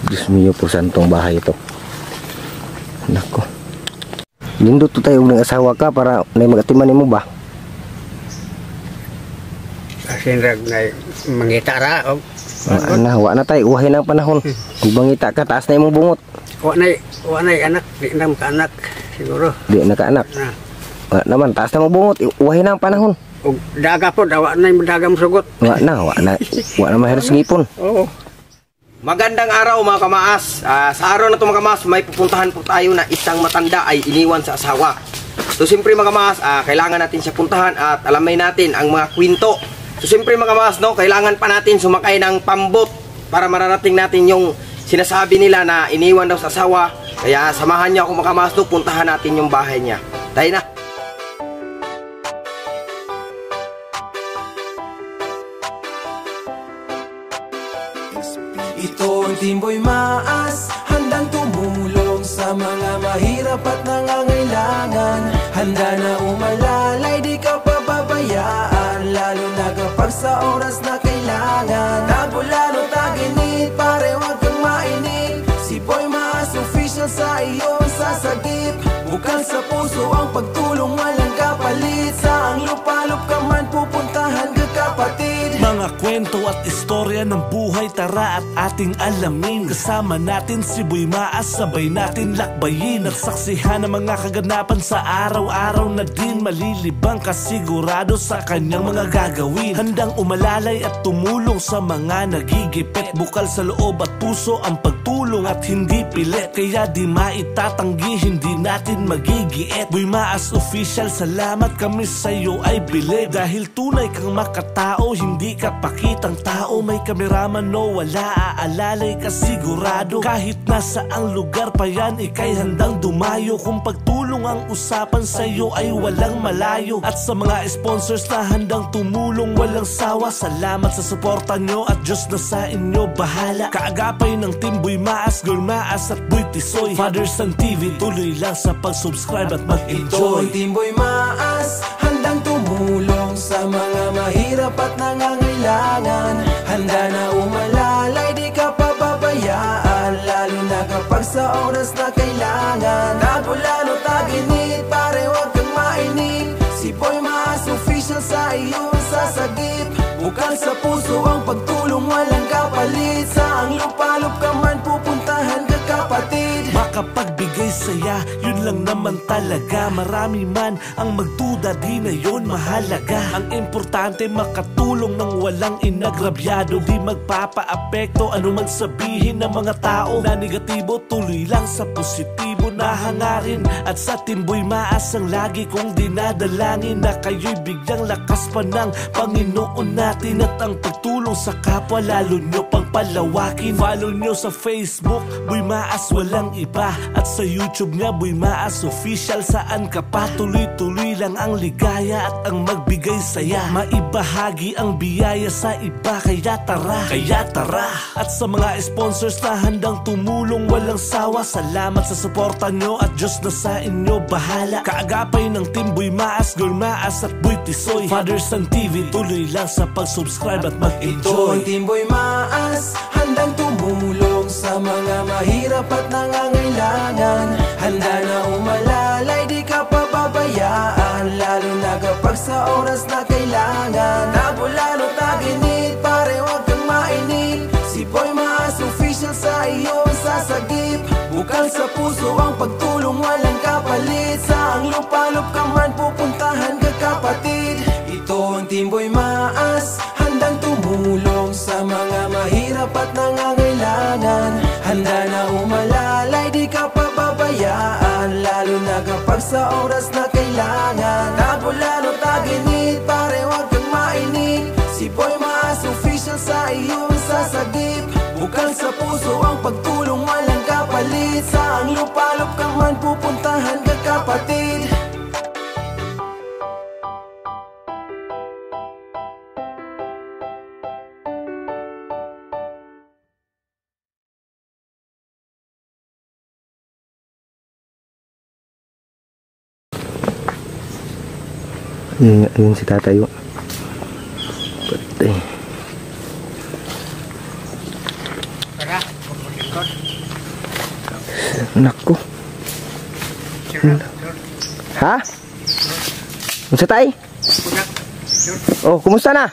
Diyos mio po, santong bahay ito. Nako. Nindot to tayo ng asawa ka para na magatiman mo ba? Sinrag na mangita ra. Wa na tayo, uhay ng panahon. Kung mangita ka, taas na imong bungot. Wa na anak, di na ka-anak siguro. Di na ka-anak. Wa naman, taas na mong bungot, uhay na ang panahon. Og daga po, wa na yung daga masugot. Wa na mahiras ngipon. Oo. Magandang araw mga kamaas. Sa araw na ito mga kamaas, may pupuntahan po tayo na isang matanda ay iniwan sa asawa. So siyempre mga kamaas, kailangan natin siya puntahan at alamin natin ang mga kwento. So siyempre mga kamaas, no, kailangan pa natin sumakay ng pambot para mararating natin yung sinasabi nila na iniwan daw sa asawa. Kaya samahan niyo ako mga kamaas, no, puntahan natin yung bahay niya. Tayo na. Ito ang Teamboy Maas, handang tumulong sa mga mahirap at nangangailangan. Handa na umalalay, di ka pababayaan, lalo na kapag sa oras na kailangan. Tagulan o taginit, pare wag kang mainip. Si Boy Maas official sa iyong sasagip. Bukal sa puso ang pagtulong, walang kapalit. Saang lupa-lup ka man pupuntahan ka kapatid. Mga kwento at istorya ng buhay, tara at ating alamin. Kasama natin si Boy Maas, sabay natin lakbayin. Nagsaksihan ng mga kaganapan sa araw-araw na din. Malilibang kasigurado sa kanyang mga gagawin. Handang umalalay at tumulong sa mga nagigipit. Bukal sa loob at puso ang pagtulong at hindi pilit. Kaya di maitatanggi, hindi natin magigiit. Boy Maas official, salamat kami sa'yo ay bilib. Dahil tunay kang makatao, hindi ka pakitang tao. May kameraman no wala, aalalay ka sigurado. Kahit nasa ang lugar pa yan, ikay handang dumayo. Kung pagtulong ang usapan sa'yo ay walang malayo. At sa mga sponsors na handang tumulong walang sawa, salamat sa suporta nyo at Diyos na sa inyo bahala. Kaagapay ng Team Boy Maas, Girl Maas at Boy Tisoy, Father Son TV, tuloy lang sa pag-subscribe at mag-enjoy. Ito ang Teamboy Maas, handang tumulong sa mga mahirap at nangangailangan. Handa na umalalay, di ka pababayaan, lalo na kapag sa oras na kailangan. Tagulan o taginit, pare wag kang mainip. Si Boy Maas official sa iyong sasagip. Bukal sa puso ang pagtulong, walang kapalit. Saang lupa-lup ka man pupuntahan ka kapatid. Makapagbigay saya, yun lang naman talaga. Marami man ang magduda, di na yun mahalaga. Ang importante makatulong ng walang inagrabyado. Di magpapa-apekto anuman sabihin ng mga tao na negatibo, tuloy lang sa positibo na hangarin. At sa Team Boy Maas ang lagi kong dinadalangin, na kayo'y bigyang lakas pa ng Panginoon natin. At ang pagtulong sa kapwa lalo nyo pang palawakin. Follow nyo sa Facebook, Boy Maas walang iba. At sa YouTube niya, Boy Maas official, saan ka pa? Tuloy-tuloy lang ang ligaya at ang magbigay saya. Maibahagi ang biyaya sa iba, kaya tara. At sa mga sponsors na handang tumulong walang sawa, salamat sa suporta nyo at Diyos na sa inyo bahala. Kaagapay ng Team Boy Maas, Girl Maas at Boy Tisoy, Father Son TV, tuloy lang sa pag-subscribe at mag-enjoy. Ito ang Teamboy Maas, handang tumulong sa mga mahirap at nangangailangan. Handa na umalalay, di ka pababayaan, lalo na kapag sa oras na kailangan. Tagulan o taginit, pare wag kang mainip. Si Boy Maas official sa iyong sasagip. Bukal sa puso ang pagtulong, walang kapalit. Saang lupa-lup ka man pupuntahan ka kapatid. Ito ang Teamboy Maas, handang tumulong sa mga mahirap at nangangailangan. Handa na umalalay, di ka pababayaan, lalo na kapag sa oras na kailangan. Tagulan o taginit, pare wag kang mainip. Si Boy Maas official sa iyong sasagip. Bukal sa puso ang pagtulong, walang kapalit. Saang lupa-lup ka man pupuntahan ka kapatid. Ayun si tatay. Patay. Tara, Nako. Ha? Unsa tay? Oh, kumusta na?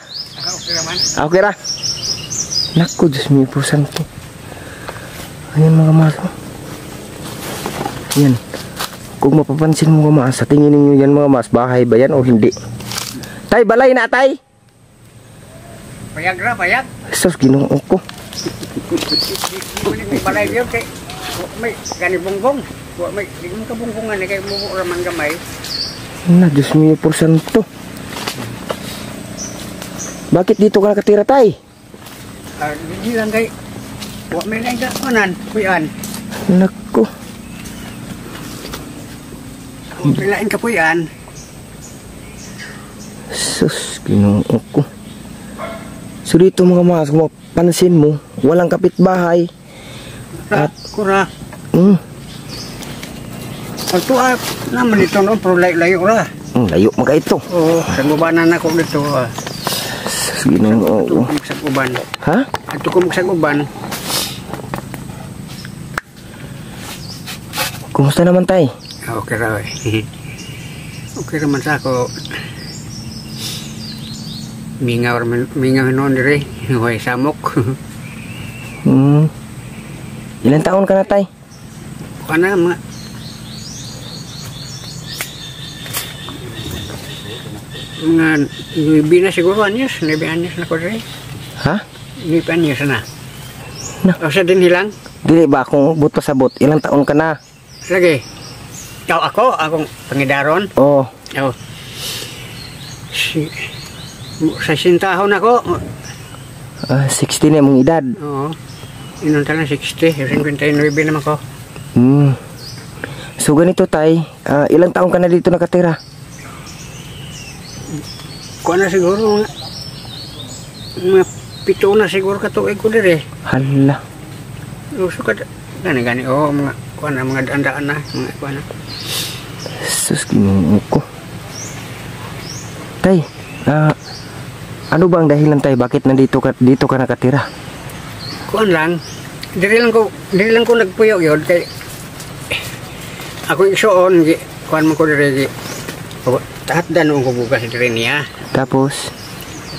Okay ra. Nako, Diyos mío po santo. Ayan mga mas. Yan. Kung mapapansin mo mga mas, sa tingin ninyo yan mga mas, bahay ba yan o hindi? Tay, balay na tay. Payag ra, payag. Sus, Ginoo ko. May balay yun kay may gani bongbong. May di mo kabongbongan kay mo raman gamay. Na, Diyos mío po santo. Bakit dito ka nakatira tay? Di lang kay wa may lang kanan, puyan. Nako. Pilain ka puyan. Sus, Ginoo ko. So dito mga mas, kung mapansin mo, walang kapitbahay. At kura. Ato naman ito no, pero layo ra. Layo mga ito. Oo, sa gubanan ako dito. Sus, Ginoo ko. Sa guban. Ha? Ato ko sa guban. Kumusta naman tay? Okay ra. Okay naman sa ako. Mingaw noon dire. Hoy samok. Ilan taon ka na tay? Kana mga 9 na siguro anyos, 9 anyos na ko dire. Ha? 9 anyos na. Na. O sa din hilang? Dili ba kung but pasabot, ilang taon ka na? Lagi. Akong pangidaron. Oh, Oh. Sa sintahon ako. 60 na mong edad. Oo. Inon talang 60, 59 naman ko. So ganito tay, ilang taon ka na dito nakatira? Kuha na siguro mga 7 na siguro katuig ko dire. Hala. Gusto ka gani oh mga kuha na mga daan-daan na mga kuha na. Sus, Ginoo ko. Tay, ano ba ang dahilan tay bakit dito ka nakatira? Kuan lang. Dili lang ko nagpuyo yun kay ako igsoon kuan man ko dire hatdan ko bugas dire niya. Tapos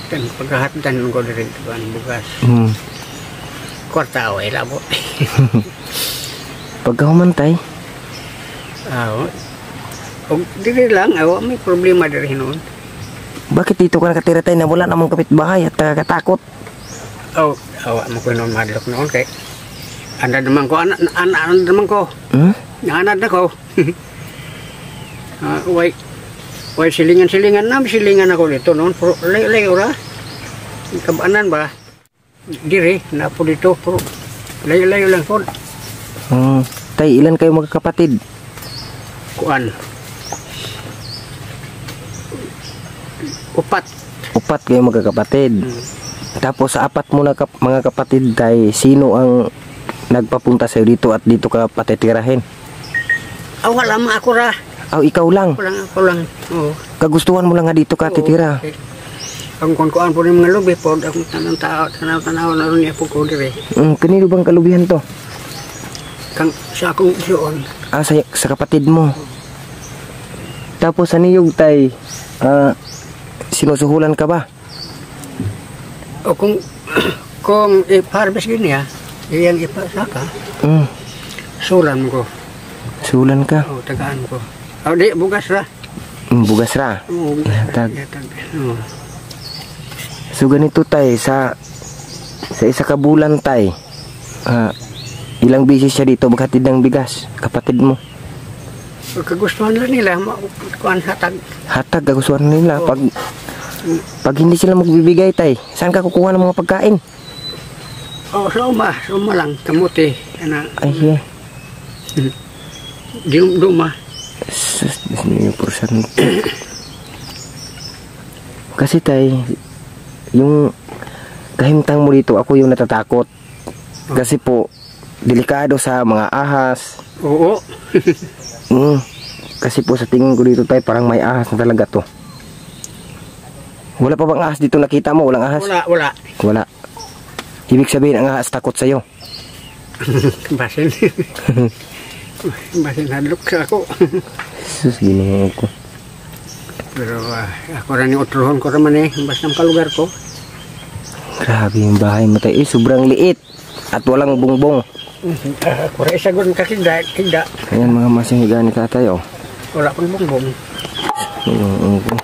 Kan paghatdan ko dire kuan bugas. Kwarta ay labo. Pagkahuman tay, og dire lang awa may problema dire noon. bakit dito ka nakatira tay na wala namang kapitbahay at nakakatakot? Awa mo ko noon madlok noon kay anda naman ko anak naman ko. Anak na ko. Way silingan ako dito noon pero layo ra. Kabanan ba? Dire na po dito pero layo lang po. Tay, ilan kayo magkakapatid? Kuan. Upat kayo magkakapatid. Tapos sa apat mo na mga kapatid tay, sino ang nagpapunta sa'yo dito at dito ka patitirahin? Wala man ako ra. Ikaw lang? Ako lang. Oo. Kagustuhan mo lang nga dito ka titira? Ang kuan po rin mga lubi po, akong tanaw na rin niya po ko dire. Kanino bang kalubihan to? Kang sa akong isoon. Sa kapatid mo. Tapos sa niyog tay, sinusuhulan ka ba? O kung i-harvest niya, iyang ipasaka, sulan mo ko. Sulan ka? O, tagaan ko. Di, bugas ra. Bugas ra? Oo, Tag. Oo. So ganito tay, sa isa ka bulan tay, ilang bisis siya dito maghatid ng bigas, kapatid mo? Kagustuhan na nila, kuan hatag. Hatag, kagustuhan nila. Pag hindi sila magbibigay tay, saan ka kukuha ng mga pagkain? Suma lang, kamuti. Ay, Duma. Kasi tay, yung kahimtang mo dito, ako yung natatakot. Kasi po, delikado sa mga ahas. Oo. Kasi po sa tingin ko dito tay, parang may ahas na talaga to. Wala pa bang ahas dito nakita mo? Walang ahas? Wala. Wala. Ibig sabihin ang ahas takot sa'yo? Basin. Basin hadlok sa ako. Sus, Ginoo ko. Pero ako rin yung utruhon ko naman basta ng kalugar ko. Grabe yung bahay mo tay. Sobrang liit. At walang bungbong. Ako rin isa gano'n kasi hindi. Ayan mga masing higa ni tatay, oh. Wala pang bongbong. Ginoo ko.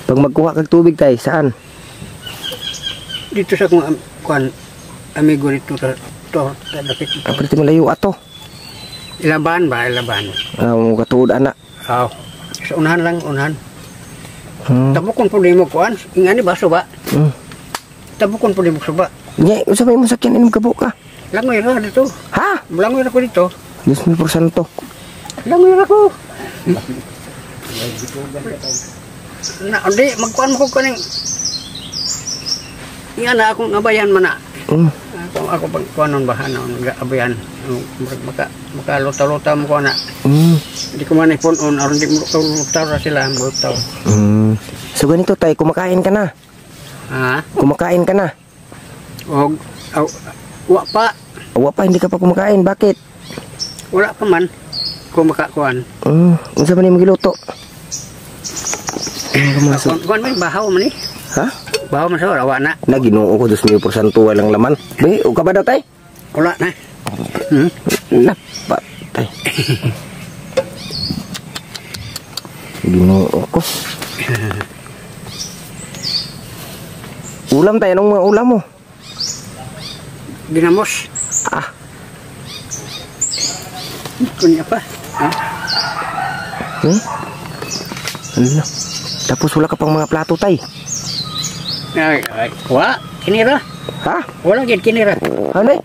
Pag magkuha kag tubig tay, saan? Dito sa kung amigo dito sa dakit. Pwede malayo ato. Ilaban ba? Ilaban. Katuod anak. Oo. Sa unahan lang, unahan. Hmm. Tabukon po din mo kuhan. Ingani ba, suba? Tabukon po din mo suba. Nye, usap mo sakyan inom kabo ka. Langoy ra dito. Ha? Langoy ra ko dito. 10,000%. Langoy ra ko. Na, hindi, magkuhan mo ko kaning. Yan na akong abayan man na. Ako pag kuhanon ba, abayan. Makaluta-luta mo ko na. Hindi ko man ipunon, aron di mo luta sila, mulutaw. So ganito tay, kumakain ka na. Ha? Kumakain ka na. Wa pa. Wa pa, hindi ka pa kumakain. Bakit? Wala pa man. Kumakakuan. Unsa man yung giluto? Kuan man, bahaw man eh. Ha? Bahaw man sa rawa na. Naginoo ko 2,000% walang laman. Bay, o ka ba daw tay? Wala na. Napa tay. Ginoo ko. Ulam tayo, anong mga ulam mo? Ginamos. Kunya pa. Ano? Tapos wala ka pang mga plato tay. Ay, wa, kinira. Ha? Wala gid kinira. Ano?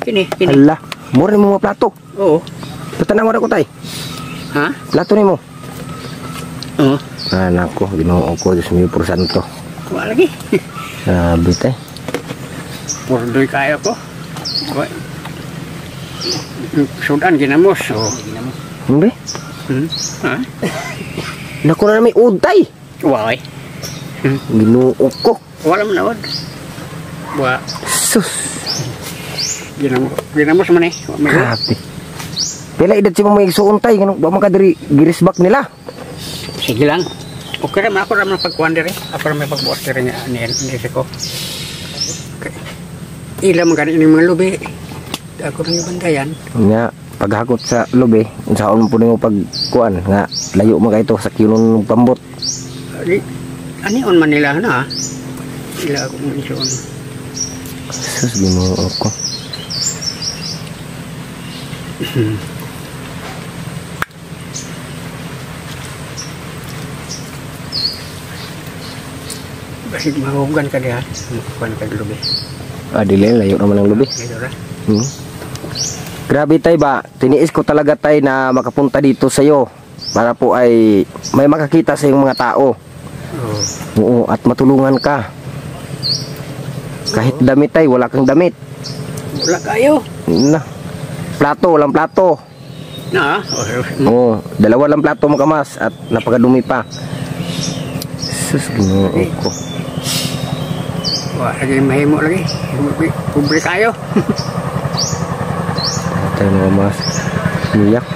Kini. Hala, mura mo mga plato. Oo. Patanaw ra ko tay. Ha? Plato nimo. Oo. Anak ko, Ginoo ko 2,000%. Wa lagi. Grabe tay. Purdoy kayo ko. Wa. Sudan ginamos. Oh. Hindi? Ha? Naku na may udtay. Wa. Ginoo ko. Wala man nawad. Wa. Sus. Ginamos man eh. Grabe. Pila edad si mo may igsuon tay. Ba makadiri girisbak nila? Sige lang. Okay naman ako naman pagkuhan diri. Ako naman pagbuot diri nga ni ko. Ila man ganin mga lubi. Ako nang ibandayan. Nga, paghakot sa lobe, unsaon mo po nimo pagkuan nga layo mo kay ito sa kilong pambot. Ani on Manila na. Ila ako mo isuon. Sus, Ginoo ko. Basit mahugan ka diha. Kuan ka lubi. Dili layo naman ang lobe. Grabe tay ba, tiniis ko talaga tay na makapunta dito sa iyo para po ay may makakita sa iyong mga tao. Oo, at matulungan ka. Kahit damit tay, wala kang damit. Wala kayo. Na. Plato, walang plato. Na. Oo, 2 lang plato mo kamas at napakadumi pa. Sus, Ginoo ko. Wah, lagi mahimo lagi. Kubre kayo. Tayo mga mas niyak.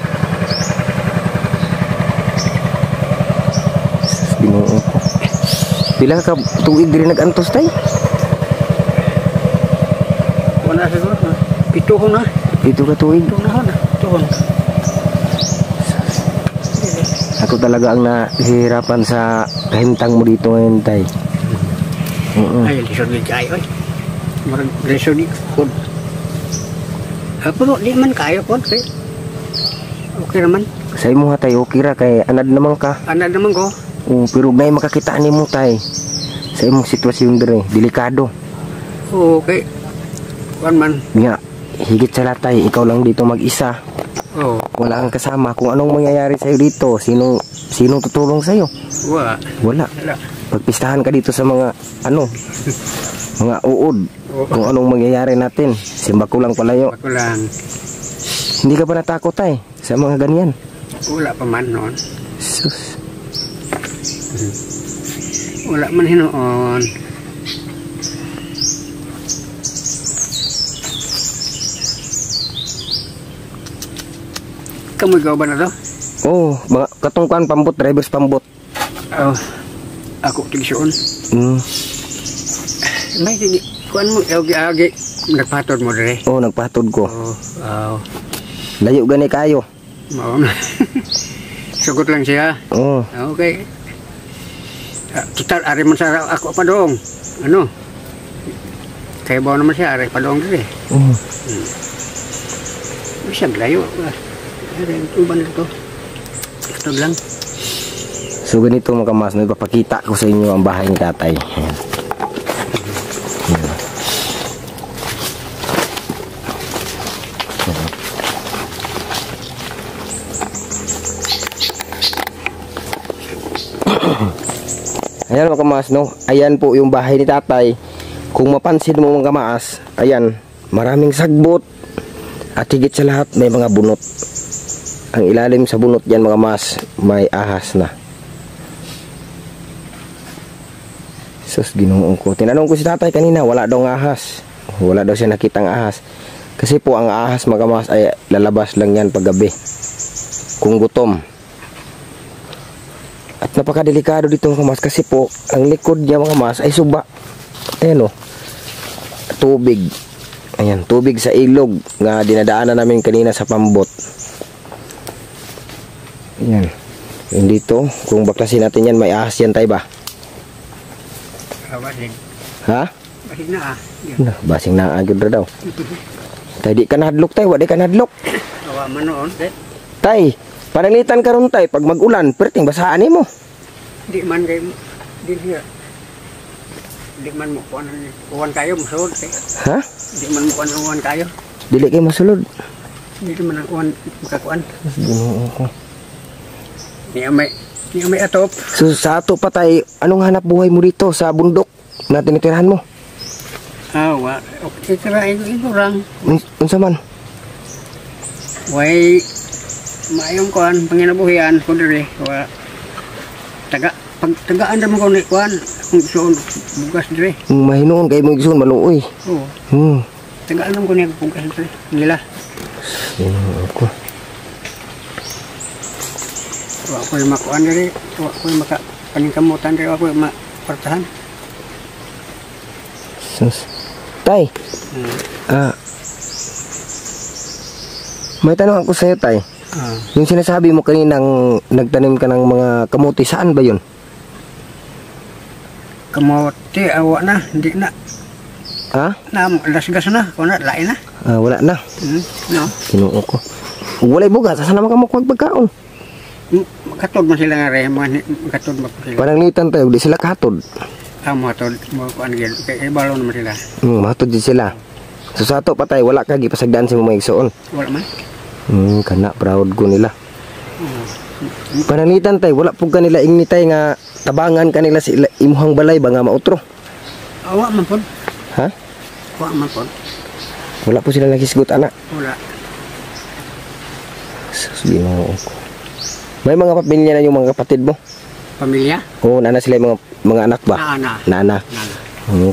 Ginoo ko. Pila ka tuig diri nag-antos tay? Wala siguro. 7 na. 7 ka tuig. 7 na. 7. Ako talaga ang nahihirapan sa kahimtang mo dito ngayon tay. Ay, lisod ni kayo. Marag lisod ni pod. Pero di man kayo pod kay. Okay naman. Sa imo ha tay, okay ra kay anad naman ka. Anad naman ko. Pero nay makakita nimo tay. Sa imong sitwasyon dire, delikado. Okay. Kuan man. Nga, higit sa lahat tay, ikaw lang dito mag-isa. Oh. Wala kang kasama. Kung anong mangyayari sa'yo dito, sinong tutulong sa'yo? Wala. Pagpistahan ka dito sa mga mga uod. Kung anong mangyayari natin. Simba ko lang palayo. Ako lang. Hindi ka pa natakot tay sa mga ganyan? Wala pa man noon. Sus. Wala man hinoon. kamoy gawa na to? Oh, mga katungkuan pambot, drivers pambot. Oh, ako tigsuon. May sige, kuan mo, agi, nagpatod mo dire. Oh, nagpatod ko. Oh. Layo gani kayo. Mao na. Sugot lang siya. Oh. Okay. Total, ari man sa ako pa dong. Ano? Kaya ba naman siya, ari pa dong dire. Siya layo. Ari, ito ba nito? Ito lang. So ganito mga kamas, may papakita ko sa inyo ang bahay ni tatay. Ayan. Ayan mga kamas, no? Ayan po yung bahay ni tatay. Kung mapansin mo mga kamas, ayan, maraming sagbot. At higit sa lahat, may mga bunot. Ang ilalim sa bunot yan mga kamas, may ahas na. Sus, Ginoo ko. Tinanong ko si tatay kanina, wala daw ahas. Wala daw siya nakitang ahas. Kasi po ang ahas mga kamas ay lalabas lang yan paggabi. Kung gutom. At napakadelikado dito mga kamas kasi po ang likod niya mga kamas ay suba. Ayan o. Tubig. Ayan, tubig sa ilog nga dinadaanan namin kanina sa pambot. Ayan. Yung dito, kung baklasin natin yan, may ahas yan tayo ba? Basig. Ha? Basig na Basing na agad daw. Tay, di ka nahadlok tay, wadi ka nahadlok. Awa man noon. Tay, pananglitan ka ron tay, pag mag-ulan, perting basahan mo. Di man kayo, di man mo kuhan kayo, masulod kayo. Ha? Di man mo kuhan kayo. Dili kayo masulod. Di man ang kuhan, makakuhan. Ginoo ko. Niya may atop. So sa ato pa tay, anong hanap buhay mo dito sa bundok na tinitirahan mo? Wa. Itirain ko lang. Unsa man? Way, maayong kuhan, panginabuhian ko diri. Wa. Tagaan naman ko ni kuhan, kung suon, bugas diri. Mahinoon kayo mo igsoon maluoy. Oo. Tagaan naman ko niya bugas diri. Nila. Ginoo ko. Wa ko'y makuan diri, wa ko'y paningkamutan diri, wa ko'y maportahan. Sus. Tay. May tanong ako sa'yo, tay. Yung sinasabi mo kaninang nagtanim ka ng mga kamuti, saan ba yun? Kamuti, awa na, hindi na. Ha? Lasgas na, kung na, lain na. Wala na. No. Ginoo ko. Walay bugas, saan naman ka makuha pagkaon? Katod mo sila nga rin, katod mo sila. Pananglitan tayo, di sila katod. Matod mo kuan gyud kay ibalo naman sila. Matod di sila. So sa ato patay wala ka gipasagdan sa mga igsoon. Wala man. Kana proud ko nila. Pananglitan tay, wala pug kanila ingnitay nga tabangan kanila si imuhang balay ba nga mautro. Awa man pod. Ha? Wa man pod. Wala po sila nagisgot ana. Wala. Ginoo ko. May mga pamilya na yung mga kapatid mo? Pamilya? Oo, nana sila yung mga anak ba? Nana.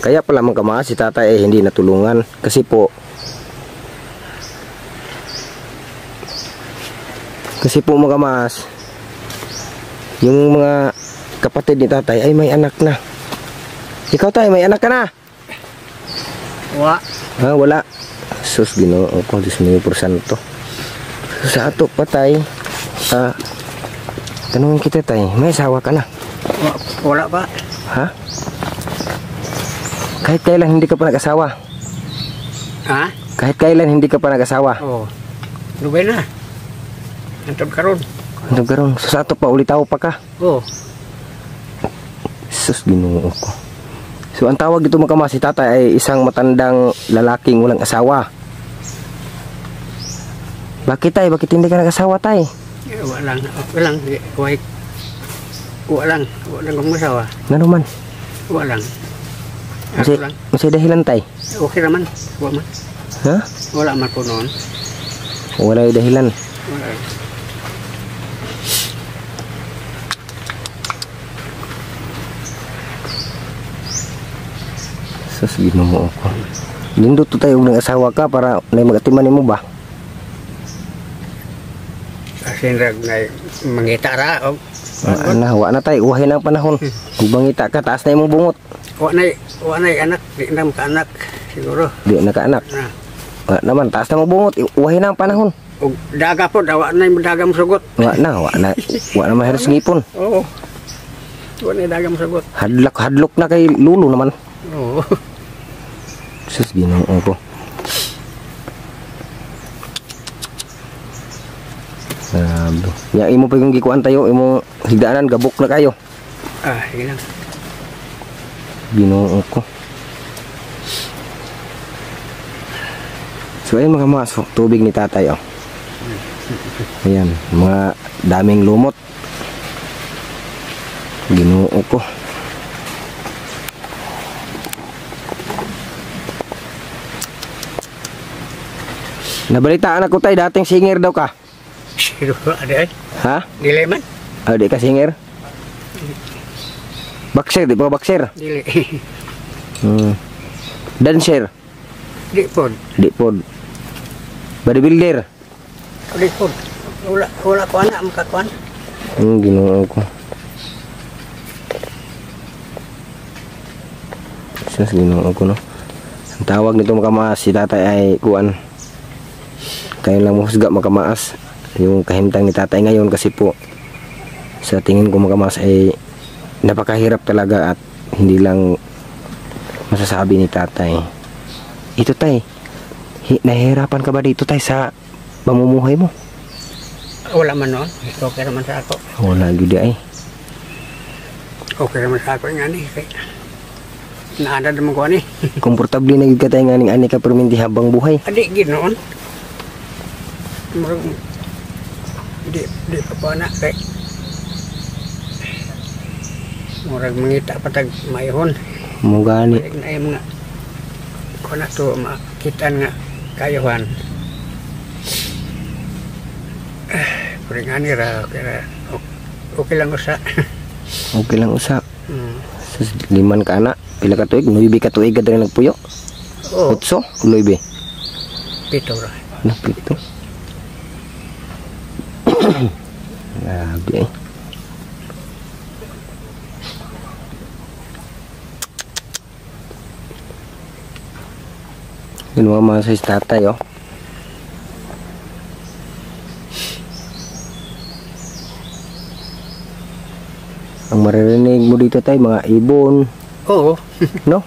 Kaya pala mga kamaas, si tatay ay hindi natulungan. Kasi po mga kamaas, yung mga kapatid ni tatay ay may anak na. Ikaw tay, may anak ka na? Wala. Sus, Ginoo ko, 10,000%. So, sa ato patay, tanungin kita tay, may asawa ka na? Wala pa. Ha? Kahit kailan hindi ka pa nag-asawa? Ha? Kahit kailan hindi ka pa nag-asawa? Oo. Lugay na. Antod karon. So sa ato pa, ulitaw pa ka? Oo. Sus, Ginoo ko. So ang tawag dito mga kamas, si tatay ay isang matandang lalaking walang asawa. Bakit tay? Bakit hindi ka nag-asawa tay? Walang kong masawa. Ano man? Walang. Masay dahilan tay? Okay naman. Wala man. Ha? Wala man po noon. Wala yung dahilan. Wala. Sus, Ginoo ko. Nindot to tayo ng asawa ka para may magatiman mo ba? sinrag na mangita ra. Wa na tay, uwahin ang panahon. Kung bangita ka, taas na imong bungot. Wa na anak, di na ka-anak siguro. Di na ka-anak. Wa naman, taas na mong bungot, uwahin na ang panahon. Og daga po, wa na yung daga masugot. Wa na mahiras ngipon. Oo. Wa na daga masugot. Hadlok na kay lulo naman. Oo. Sus, Ginoo ko. Yang imo pa yung gikuan tayo, imo higdaanan, gabok na kayo. Sige lang. Ginoo ko. So ayun mga mas, tubig ni tatay oh. Ayan, mga daming lumot. Ginoo ko. Nabalitaan ako tayo, dating singer daw ka. Sino ada ay? Ha? Dili man? Di ka singer? Boxer, di ba boxer? Dili. Dancer? Di pod. Di pod. Bodybuilder? Di pod. Wala ko anak makakuan. Ginoo ko. Sus, Ginoo ko no. Ang tawag nito makamaas si tatay ay kuan. Kayo lang mahusga makamaas. Yung kahimtang ni tatay ngayon kasi po sa tingin ko makamaas ay napakahirap talaga at hindi lang masasabi ni tatay. Ito tay, nahihirapan ka ba dito tay sa pamumuhay mo? Wala man noon. Okay naman sa ako. Wala gudi ay. Okay naman sa ako nga ni. Naada naman ko ani. Komportable na gid ka tay nga ning ani ka perminti habang buhay. Adi ginoon. Di pa na kay murag mangita patag mayhon Mo gani. na ay mga kuna to makitan nga kayuhan. Kuring ani ra okay lang usa. Okay lang usa. Sus, liman ka na. Pila ka tuig? 9 ka tuig ka rin nagpuyo? Oo. 8? 9? Pito ra. Napito. Grabe eh. Yun mga sa tatay oh. Ang maririnig mo dito tay mga ibon. Oo. No?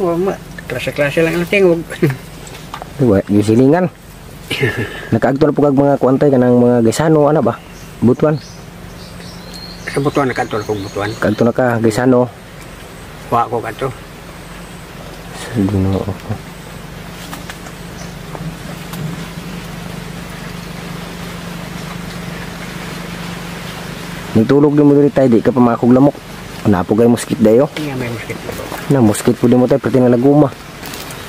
Oo, klase-klase lang ang tingog. Diba? Yung silingan. Nakaagto na po kag mga kuantay kanang mga gaysano ano ba? Butuan. Sa butuan nakadto kog butuan. Kaagto na ka gaysano. Wa ko kadto. Ginoo ko. Nagtulog din mo dito tayo, di ka pamakog lamok. Napo kayo moskit dayo. Nga may mosquito ba? Na moskit po din mo tayo, pati na laguma.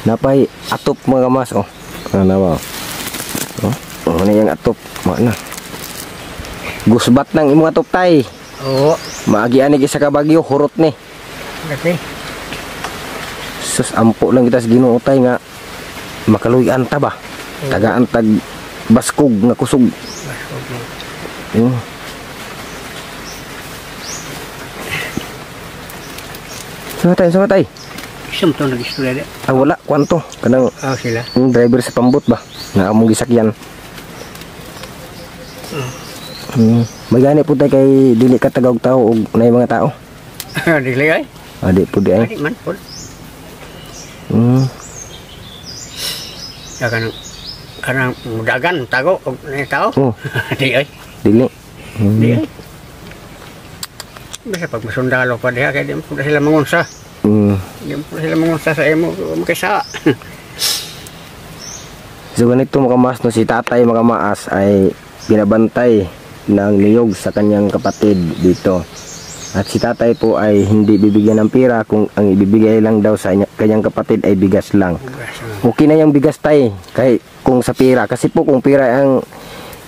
Napay atop mga mas oh. Ano ba? Oh, ano yung atop? Mana? Gusbat ng imong atop tay. Oo. Maagi ani sa kabagyo, hurot ni. Okay. Sus, ampo lang kita sa Ginoo tay nga makaluyan ta ba? Tagaan tag baskog nga kusog. Sama tay. Isang to nag-istorya. Wala, kwanto. Kanang Sila. yung driver sa pambot ba? Na among gisakyan. Magani po tayo kay dili ka tagaw tao o na yung mga tao. Dili ay? Di po di ay. Di man po. Ya kanang mudagan tago og na tao. Di ay. Dili. Di ay. Bisa pag masundalo pa diha kay di mo sila mangunsa. Di mo sila mangunsa sa imo makisa. So ganito makamas no si tatay makamaas ay binabantay ng niyog sa kanyang kapatid dito. At si tatay po ay hindi bibigyan ng pera kung ang ibibigay lang daw sa kanyang kapatid ay bigas lang. Okay na yung bigas tay kay kung sa pera kasi po kung pera ang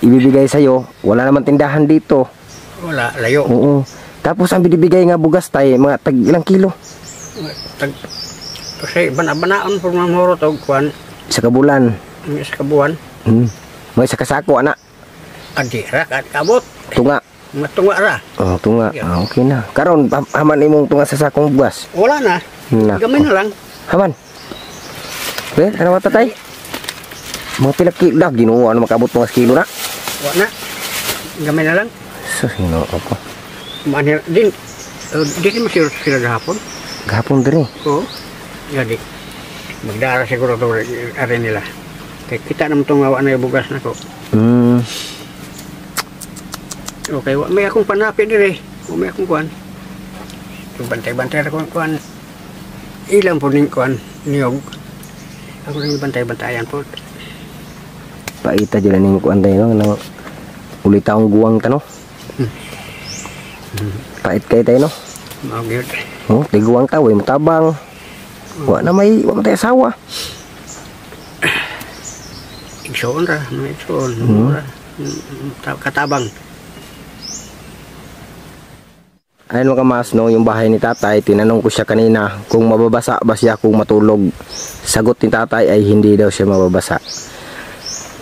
ibibigay sa iyo, wala naman tindahan dito. Wala layo. Oo. Tapos ang binibigay nga bugas tay mga tag ilang kilo? Kasi bana-banaon po mga horot og kuan sa kabulan. sa kabuan. May sa kasako ana. Adira at kabot. Tunga. Matunga ra. Oh, tunga. Ah, okay na. Karon haman imong tunga sa sakong bugas. Wala na. Nako. Gamay na lang. Haman. Ano mata tay? Mga pila kilo ginuwa na makabot mga kilo na. Wala na. Gamay na lang. So sino ako? Manir din. Di masiro sila gahapon. Gahapon diri. Oo. Jadi magdara siguro to are nila. Kay kita naman tong awa na yung bugas na ko. Okay, may akong panapit dire. May akong kuan. Bantay-bantay akong kuan. Ilang po ning kuan niyog. Ako ning bantay-bantayan po. Paita dyan ning kuan tayo nang ulit taong guwang tano. Pait kay tayo no. Mao gyud. Oh, tiguwang ta way matabang. Wa na may wa matay asawa. Igsoon ra, may igsoon. Katabang. Ayun mga mas no, yung bahay ni tatay, tinanong ko siya kanina kung mababasa ba siya kung matulog. Sagot ni tatay ay hindi daw siya mababasa.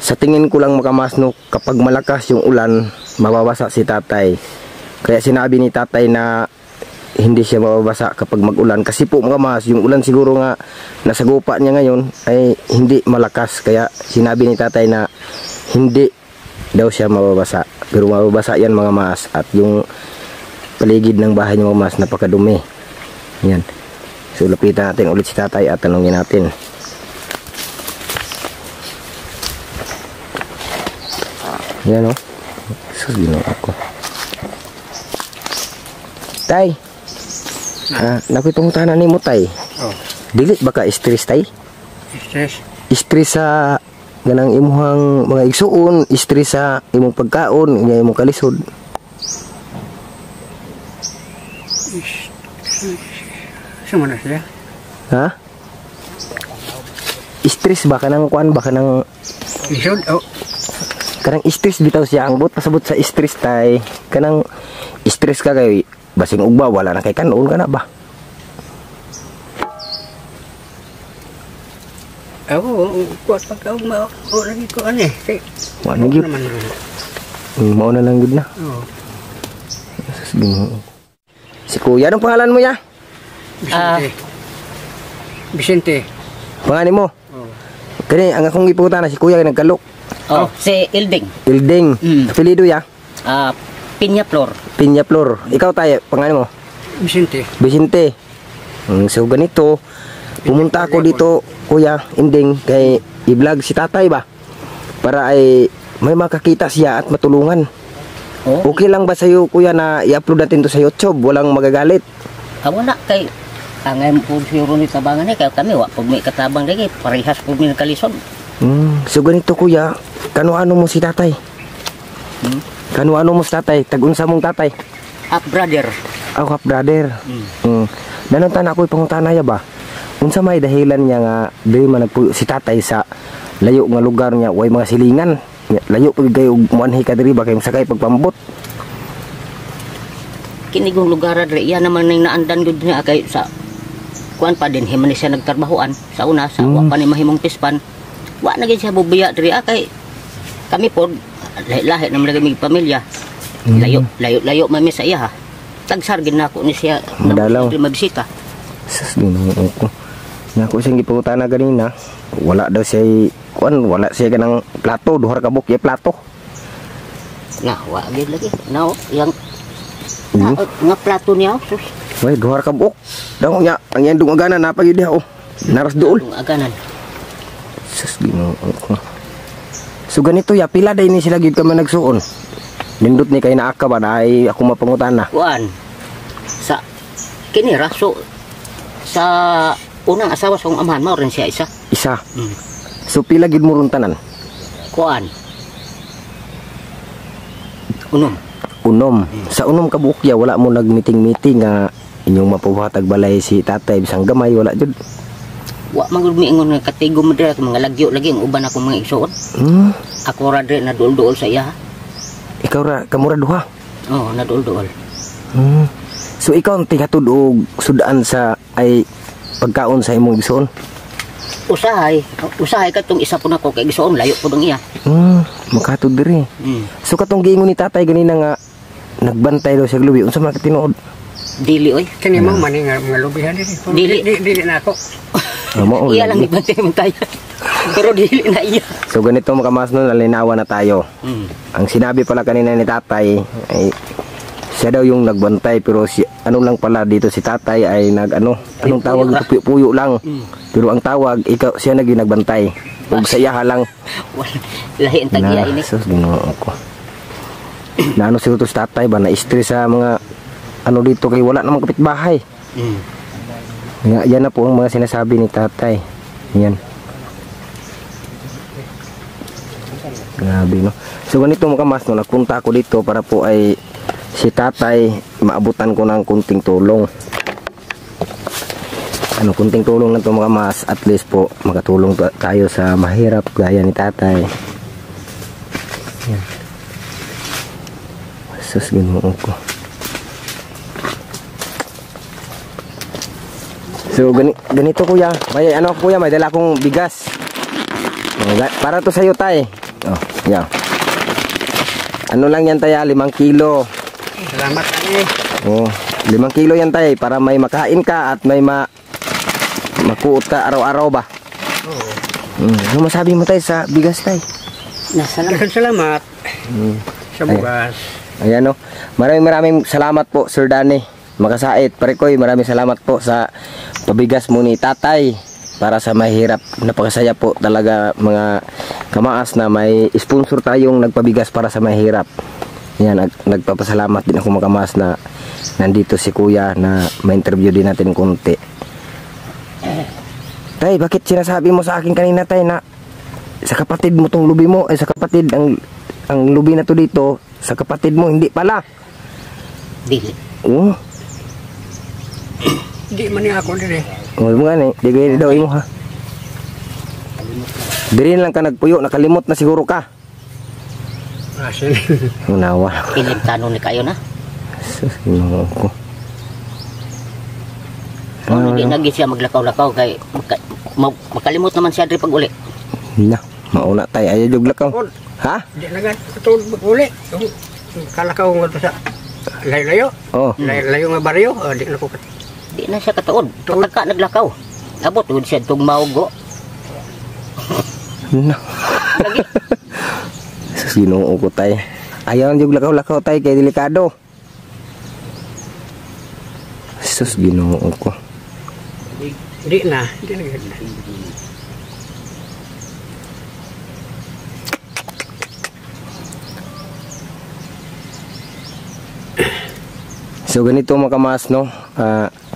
Sa tingin ko lang mga mas no, kapag malakas yung ulan, mababasa si tatay. Kaya sinabi ni tatay na hindi siya mababasa kapag mag-ulan. Kasi po mga mas, yung ulan siguro nga nasagupa niya ngayon ay hindi malakas. Kaya sinabi ni tatay na hindi daw siya mababasa. Pero mababasa yan mga mas. At yung paligid ng bahay niya mga mas, napakadumi. Yan. So lapitan natin ulit si tatay at tanongin natin. Yan o. So ginawa ako. Tay. Nakitong tahanan ni mo tay. Oh. Dili ba ka stress tay? Stress. Stress sa ganang imuhang mga igsuon, stress sa imong pagkaon, imong kalisod. Sama na siya. Ha? Stress ba kanang kuan ba kanang Lisod? Oh. kanang stress bitaw siya ang bot pasabot sa stress tay. Kanang stress ka kay basing ugba wala na kay kanon ka na ba? Ako, kuat pagkaon mo. O, lagi ko ano eh. Kay, Ano gyud? Mao na lang gud na. Oo. Si kuya, anong pangalan mo ya? Vicente. Vicente. Pangalan mo? Oo. Kani ang akong iputa na si kuya nagkalok. Oh, si Ilding. Ilding. Apelyido ya? Piñaflor. Piñaflor. Ikaw tayo, pangalan mo? Vicente. Vicente. So ganito, pumunta ako dito, kuya, Inding, kay i-vlog si tatay ba? Para ay may makakita siya at matulungan. Oh. Okay lang ba sa'yo, kuya, na i-upload natin to sa YouTube? Walang magagalit. Wala kay angay po siguro ni tabangan ni kay kami wa pag may katabang lagi parehas po min kalisod. So ganito, kuya, kano-ano mo si tatay? Kano-ano mo si tatay? Tag-unsa mong tatay? Half brother. Ako, half brother. Nanuntan ako ipangutanaya ba? Unsa may dahilan niya nga dili man nagpuyo si tatay sa layo nga lugar niya, way mga silingan. Layo pag kayo muanhi ka diri ba kay sakay pagpambot. Kinigong lugar dre iya naman ning naandan gud niya kay sa kuan pa din himan siya nagtrabahoan sa una sa wa pa ni mahimong pispan. Wa na gid siya bubiya diri kay kami pod lahi naman lagi mig pamilya. Layo mami sa iya ha. Tagsar gid nako ni siya Madalaw. mabisita. Sus Ginoo ko. Nako sing gipangutana ganina, wala daw siya kuan, wala siya kanang plato, duhar ka buk ya plato. Nah, wa gid lagi. Now, yang nga plato niya, sus. Way duhar ka buk. Daw nya ang yan dungaganan na pagid diha oh. Naras duol. Aganan. Sus Ginoo ko. So ganito ya, pila day ni sila gid ka man nagsuon. Nindot ni kay naaka ba ay ako mapangutana. Kuan. Sa kini raso sa unang asawa sa akong amahan mao rin siya isa. Isa. So pila gid mo ron tanan? Kuan. Unom. Sa unom ka buok ya wala mo nagmeeting-meeting nga inyong mapuhatag balay si tatay bisang gamay wala jud. Wa man gud miingon nga katigo mo dira mga lagyo lagi ang uban akong mga igsoon. Ako ra dre na duol-duol sa iya. Ikaw ra kamura duha. Oh, na duol-duol. So ikaw ang tigatud og sudaan sa ay pagkaon sa imong igsoon. Usahay katong isa po nako kay gisoon layo po dong iya. Makatod diri. So katong giingon ni tatay ganina nga nagbantay daw sa lubi. Unsa man ka tinuod? Dili oy. Kani mo man nga mga lubihan dili. Dili na ako. Iya lang ibantay mo tayo. Pero dili na iya. So ganito mga kamasno, nalinawan na tayo. Ang sinabi pala kanina ni tatay ay siya daw yung nagbantay, pero si ano lang pala dito si tatay ay anong tawag dito, puyo lang. Pero ang tawag siya nagbantay. Ug sa iyaha lang. Lahi ang tag-iya ini. Sus Ginoo ko. Na ano siguro si tatay ba na stress sa mga ano dito kay wala namang kapitbahay. Yan na po ang mga sinasabi ni tatay. Yan. Grabe no. So ganito mga kamasno, nagpunta ako dito para po ay si tatay maabutan ko ng kunting tulong. Kunting tulong lang to mga mas, at least po makatulong tayo sa mahirap gaya ni tatay. Yan. Sus Ginoo ko. So ganito kuya, may kuya, may dala akong bigas. Para to sa'yo tay. Yan. Ano lang yan tay, 5 kilo. Salamat kami. 5 kilo yan tay, para may makain ka at may makuot ka araw-araw ba? Ano masabi mo tay sa bigas tay? Salamat. Sa bugas. Ayan o. Maraming salamat po Sir Danny Makasait. Parekoy, maraming salamat po sa pabigas mo ni tatay para sa mahirap. Napakasaya po talaga mga kamaas na may sponsor tayong nagpabigas para sa mahirap. Yan, nagpapasalamat din ako mga kamaas na nandito si kuya na ma-interview din natin konti. Tay, bakit sinasabi mo sa akin kanina tay na sa kapatid mo tong lubi mo, sa kapatid ang lubi na to dito, sa kapatid mo, hindi pala? Dili. Di man niya ako dire. Mo nga ni, di gaya daw imo ha. Diri lang ka nagpuyo, nakalimot na siguro ka. Asin. Unawa. Pilim tanong ni kayo na. Ginoo ko. Hindi naging siya maglakaw-lakaw kay makalimot naman siya diri pag uli. Na, mauna tay ayo jog lakaw. Ha? Di na gatul uli. Kalakaw nga sa layo-layo. Layo nga baryo, di na ko. Di na siya katuod. Pagka naglakaw. Abot ud siya tug maugo. Na. Lagi. Ginoo ko tay. Ayaw jog lakaw-lakaw tay kay delikado. Sus Ginoo ko. Di na. So ganito mga kamas no,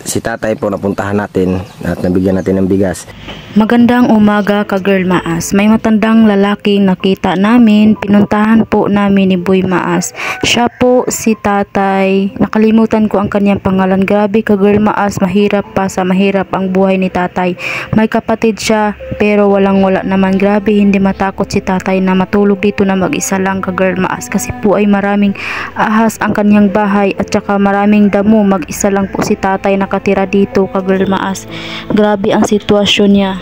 si tatay po napuntahan natin at nabigyan natin ng bigas. Magandang umaga ka Girl Maas. May matandang lalaking nakita namin, pinuntahan po namin ni Boy Maas. Siya po si tatay. Nakalimutan ko ang kanyang pangalan. Grabe ka Girl Maas, mahirap pa sa mahirap ang buhay ni tatay. May kapatid siya pero wala naman. Grabe, hindi matakot si tatay na matulog dito na mag-isa lang ka Girl Maas. Kasi po ay maraming ahas ang kanyang bahay at saka maraming damo. Mag-isa lang po si tatay nakatira dito ka Girl Maas. Grabe ang sitwasyon niya.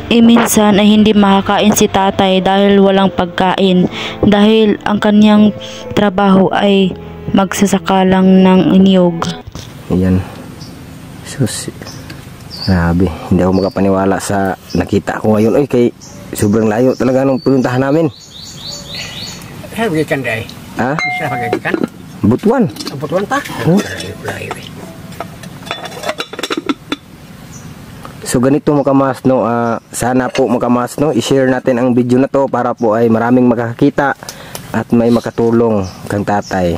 Minsan ay hindi makakain si tatay dahil walang pagkain, dahil ang kanyang trabaho ay magsasaka lang ng niyog. Ayan. Sus, grabe, hindi ako makapaniwala sa nakita ko ngayon. Kay sobrang layo talaga nung pinuntahan namin. Sabi kan day. Ha? Siya pagikan. Butuan. Butuan pa. So ganito mga kamas no, sana po mga kamas no, i-share natin ang video na to para po ay maraming makakakita at may makatulong kang tatay.